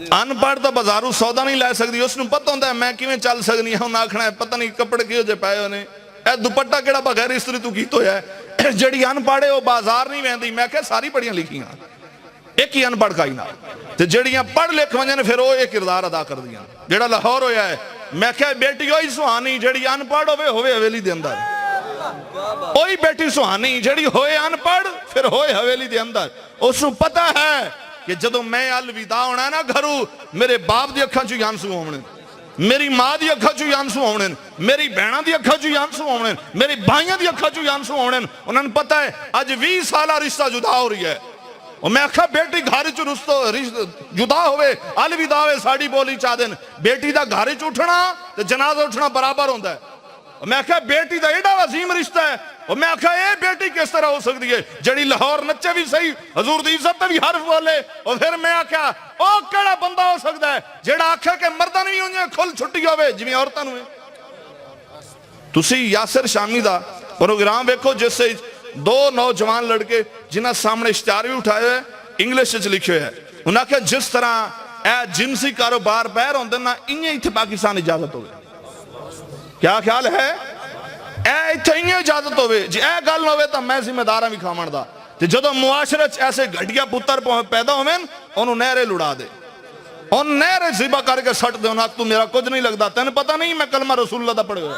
अनपढ़ तो बाजारू सौदा नहीं लै सकती, उसनूं पता होंदा मैं किवें चल सकनी है। उन्हें आखना है पता नहीं कपड़े किहो जे पाए ने, ए दुपट्टा किहड़ा बगैर इस्त्री तू कीता होया है। जिहड़ी अनपढ़ है वह बाजार नहीं वहदी। मैं क्या सारी पढ़ियां लिखियां, एक ही अनपढ़ काई ना, ते जिहड़ियां पढ़ लिख वंजन फिर वो ये किरदार अदा करदियां। जिहड़ा लाहौर होया है, मैं क्या बेटी ओही सुहानी जिहड़ी अनपढ़ होवे हवेली दे अंदर, ओही बेटी सुहानी जिहड़ी होए अनपढ़ फिर होए हवेली दे अंदर। उसनूं पता है कि जदों मैं अलविदा होना ना घरों, मेरे बाप दी अखां चों आंसू आउणे, मेरी मां दी अखां चों आंसू आउणे, मेरी भैणां दी अखां चों आंसू आउणे, मेरे भाइयों दी अखां चों आंसू आउणे। उन्हां नूं पता है अज 20 साला रिश्ता जुदा हो रही है। और मैं आखा बेटी घर च रुस्तो जुदा होवे अलविदा होवे साड़ी बोली चा दिन, बेटी दा घर च उठना ते जनाजा उठना बराबर होंदा है। मैं आखा बेटी दा एडा वसीम रिश्ता है। और मैं आखा ये बेटी किस तरह हो सकती है जड़ी लाहौर नच्चे भी सही, हजूर दी इज्जत भी हर्फ बोले। और फिर मैं आखा ओ केड़ा बंदा हो सकता है जेड़ा आखे कि मर्दां भी उन्हें खुल छुट्टी होवे जिवें औरतां नूं है। तुसी यासिर शामी दा प्रोग्राम वेखो जिससे दो नौजवान लड़के जिन्हें सामने इश्तिहार भी उठाए हुए इंग्लिश च लिखे है। उन्हें आखिया जिस तरह ए जिनसी कारोबार बाहर होंदे ना इवें इत्थे पाकिस्तान इजाजत होवे। क्या ख्याल है इत्थे इवें इजाजत होवे? जे ए गल होवे तां मैं जिम्मेदार भी खावण दा। ते जदों मुआशरे च ऐसे घटिया पुत्र पैदा होवेन उन्होंने नहरे लुड़ा दे, उन नहरे जिबा करके सट दे। उन्हें तू मेरा कुछ नहीं लगता, तेन पता नहीं मैं कलमा रसूलुल्लाह दा पढ़े हुए,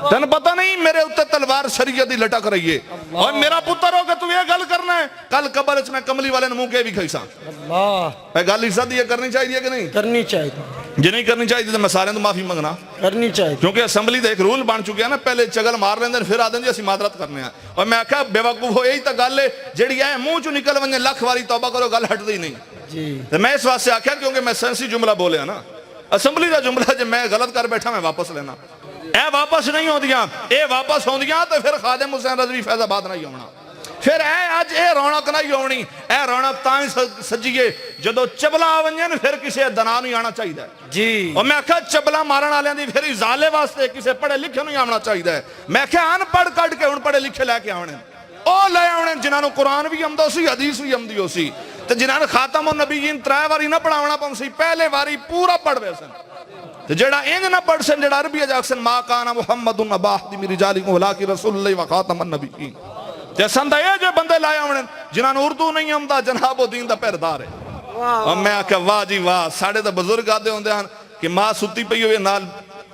तेन पता नहीं मेरे उत्ते तलवार शरीयत दी लटक रही है। और मेरा पुत्र हो के तू ये गल करना है, कल कबर च मैं कमली वाले मुंह के भी खाईसा। अल्लाह गल इज्जत दी करनी चाहिए कि नहीं करनी चाहिए? जे नहीं करनी चाहिए तो मैं सारे तो माफी मंगना करनी चाहिए, क्योंकि असैम्बली का एक रूल बन चुका है ना, पहले चगल मार लेंगे फिर आते जी असं मादरत करने। और मैं आख्या बेवकूफ हो यही तो गल है जी मुंह चो निकल वे लख वारी तौबा करो गल हटती नहीं जी। तो मैं इस वास्ते आख्या क्योंकि मैं सेंसी जुमला बोलिया ना, असैम्बली का जुमला जो मैं गलत कर बैठा मैं वापस लेना। ए वापस नहीं होंदियां, ए वापस होंदियां तो फिर खादिम हुसैन रज़वी फैजाबाद नहीं आना, फिर अज ये रौनक नहीं आनी। ए रौनक तां ही सजीए जदों चबला आ वंजन फिर किसी दना नहीं आना चाहिए जी। और मैं आख्या चबला मारन वालियां दी फिर इजाले वास्ते किसी पढ़े लिखे नहीं आना चाहिए। मैं आख्या अनपढ़ कढ़ के हुण पढ़े लिखे लैके आने, ओ लै आने जिन्होंने कुरान भी आंदा सी हदीस भी आंदी हो सी, ते जिन्होंने खातम नबीयीन 3 वारी ना पढ़ावना पौंसी, पहले वारी पूरा पढ़ वे सन। ते जेड़ा इंज ना पढ़ सन, जेड़ा अरबी जाक्सन मा काना मुहम्मदुन अबाह मिन रिजालिकुम वलाकि रसूलुल्लाह व खातमन नबीयीन। ते संदा ये जे बंदे लाए आने जिन्होंने उर्दू नहीं आंदा, जनाब वो दीन दा पहरेदार है। और मैं आख्या वाह जी वाह, साडे तां बुजुर्ग आदे होंदे हन कि मां सुत्ती पई होवे नाल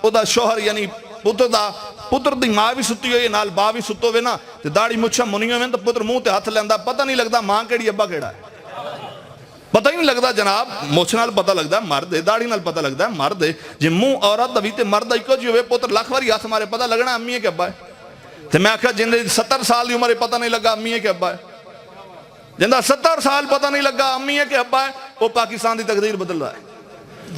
ओदा शोहर यानी पुत्र दी मां भी सुत्ती होई नाल बा भी सुत्तो होवे ना, ते दाढ़ी मुछां मुनियां होवे तो पुत्र मुंह ते हथ लैंदा, पता नहीं लगता मां केड़ी अब्बा केड़ा है, पता ही नहीं लगता जनाब। मुछ नाल पता लगता मर्द है, दाढ़ी नाल पता लगता मर्द है। जे मुंह औरत दा भी ते मर्द दा इक्को जी होवे, पुत्र लख वारी हथ मारे पता लगना अम्मी है कि अब्बा है। ते मैं आख्या जिंदे 70 साल की उम्र पता नहीं लगा अम्मी है कि अब्बा है, जिंदा 70 साल पता नहीं लगा अम्मी है कि अब्बा है, वो पाकिस्तान की तकदीर बदल रहा है।